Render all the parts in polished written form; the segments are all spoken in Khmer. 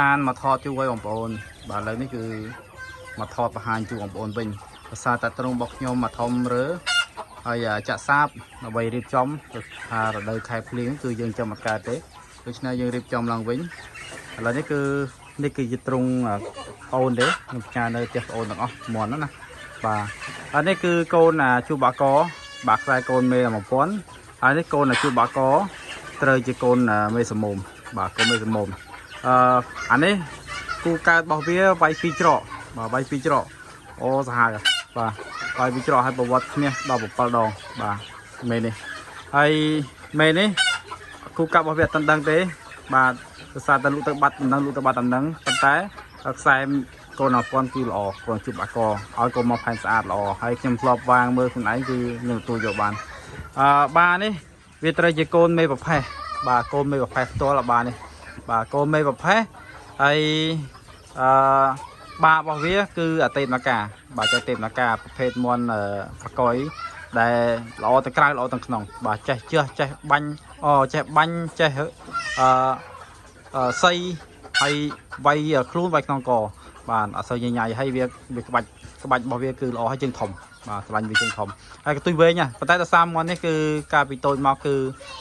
ហានមកថតជួយបងប្អូនបាទឥឡូវនេះគឺមកថតបង្ហាញជូនបងប្អូនវិញភាសាតាត្រង់របស់ខ្ញុំមកធំរើហើយចាក់សាបដើម្បីរៀបចំថារដូវខែភ្លៀងគឺយើងចាំអត់កើតទេដូច្នេះយើងរៀបចំឡើងវិញឥឡូវនេះគឺជាត្រង់អូនទេខ្ញុំផ្ញើនៅផ្ទះបងអូនទាំងអស់មន់ណាបាទហើយនេះគឺកូនជួបបាកបាទខ្សែកូនមេ1000ហើយនេះកូនជួបបាកត្រូវជាកូនមេសមុំបាទកូនមេសមុំអានេះគូកើតរបស់វាវាយ2ច្រកបាទវាយ2ច្រកអូសាហាវបាទវាយ2ច្រកហើយប្រវត្តិគ្នាដល់7ដងបាទមេនេះហើយមេនេះគូកាប់របស់វាអត់ដឹងទេបាទភាសាតែលុទៅបាត់ដំណឹងលុទៅបាត់ដំណឹងប៉ុន្តែខ្សែកូន1000គឺល្អកូនជួបបាកឲ្យកូនមកផែនស្អាតល្អហើយខ្ញុំធ្លាប់វាងមើលខ្លួនឯងគឺនឹងទទួលយកបានបាទនេះវាត្រូវជាកូនមេប្រផេះបាទកូនមេប្រផេះផ្ទាល់បាទនេះបាទកូនមេប្រផេះហើយបារបស់វាគឺអតីតមកការបាទអតីតមកការប្រភេទមន់បកយដែលល្អទាំងក្រៅល្អទាំងក្នុងបាទចេះជះចេះបាញ់ចេះបាញ់ចេះសៃហើយវាយខ្លួនវាយក្នុងកបាទអត់សូវញញ៉ៃហើយវាក្បាច់របស់វាគឺល្អហើយជើងធំបាទឆ្លាញ់វាជើងធំហើយកន្ទុយវែងណាប៉ុន្តែដល់30មាន់នេះគឺការពីតូចមកគឺ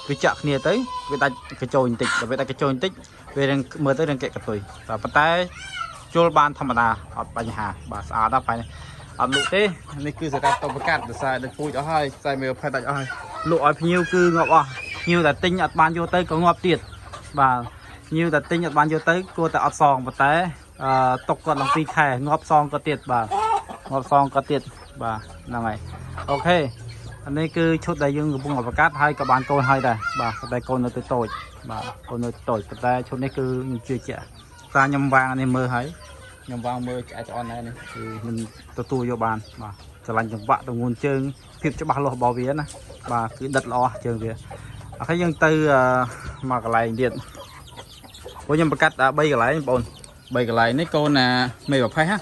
វាចាក់គ្នាទៅវាដាច់កញ្ចោបន្តិចដល់វាដាច់កញ្ចោបន្តិចវានឹងមើលទៅនឹងកែកន្ទុយតែប៉ុន្តែជុលបានធម្មតាអត់បញ្ហាបាទស្អាតណាស់បែរអត់លក់ទេនេះគឺសម្រាប់តបកាត់ដោយសារដូចពូជអស់ហើយខ្សែមេផេះដាច់អស់ហើយលក់ឲ្យភ្ញៀវគឺងាប់អស់ភ្ញៀវតែទិញអត់បានយកទៅក៏ងាប់ទៀតបាទភ្ញៀវតែទិញអត់បានយកទៅគួរតែអត់សងប៉ុន្តែຕົកគាត់ឡើង2ខែងាប់សងគាត់ទៀតបាទងាប់សងគាត់ទៀតបាទហ្នឹងហើយអូខេអានេះគឺឈុតដែលយើងកំពុងប្រកាសហើយក៏បានកូនហើយដែរបាទតែកូននៅតូចបាទកូននៅតូចប៉ុន្តែឈុតនេះគឺខ្ញុំជឿជាក់តាខ្ញុំវាងនេះមើលហើយខ្ញុំវាងមើលឆ្អែតឆ្អន់ដែរនេះគឺមិនទទួលយកបានបាទឆ្លាញ់ចង្វាក់ទងួនជើងភាពច្បាស់លាស់របស់វាណាបាទគឺដិតល្អជើងវាអូខេយើងទៅមកកន្លែងទៀតពួកខ្ញុំប្រកាស3កន្លែងបងប្អូន3កន្លែងនេះកូនមេប្រផេះណា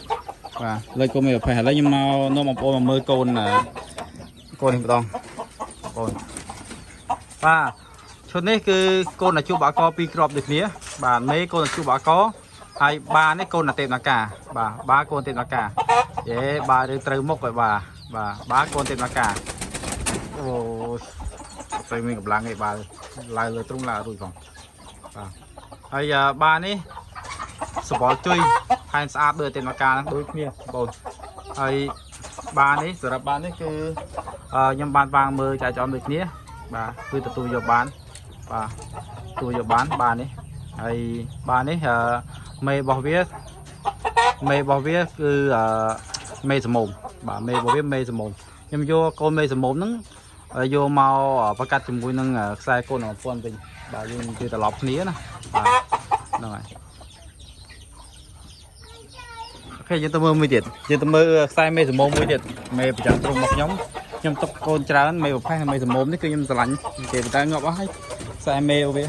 បាទលើកូនមេប្រផេះឥឡូវខ្ញុំមកនាំបងប្អូនមកមើលកូននេះម្ដងបងបាទឈុតនេះគឺកូនជួបបាក2គ្រាប់ដូចគ្នាបាទមេកូនជួបបាកហើយបានេះកូនអតេតនាការបាទបាកូនអតេតនាការយេបារឿងត្រូវមុខហើយបាទបាកូនអតេតនាការអូស្រីមានកម្លាំងឯបាឡើងលើទ្រុងឡើងរួចផងបាទហើយបានេះសបល់ជួយផែនស្អាតដូចអតេតនាការដូចគ្នាបងហើយបានេះសម្រាប់បានេះគឺខ្ញុំបានវាងមើលចាចំដូចគ្នាបាទគឺទទួលយកបានបាទទទួលយកបានបានេះហើយបានេះមេរបស់វាគឺមេសមុំបាទមេរបស់វាមេសមុំខ្ញុំយកកូនមេសមុំហ្នឹងយកមកប្រកាសជាមួយនឹងខ្សែកូន1000វិញបាទយើងនិយាយត្រឡប់គ្នាណាបាទហ្នឹងហើយអូខេយើងទៅមើលមួយទៀតយើងទៅមើលខ្សែមេសមុំមួយទៀតមេប្រចាំទ្រុងរបស់ខ្ញុំទុកកូនច្រើនមេប្រផេះមេសមុំនេះគឺខ្ញុំស្រឡាញ់គេតែងាប់អស់ហើយខ្សែមេរបស់វា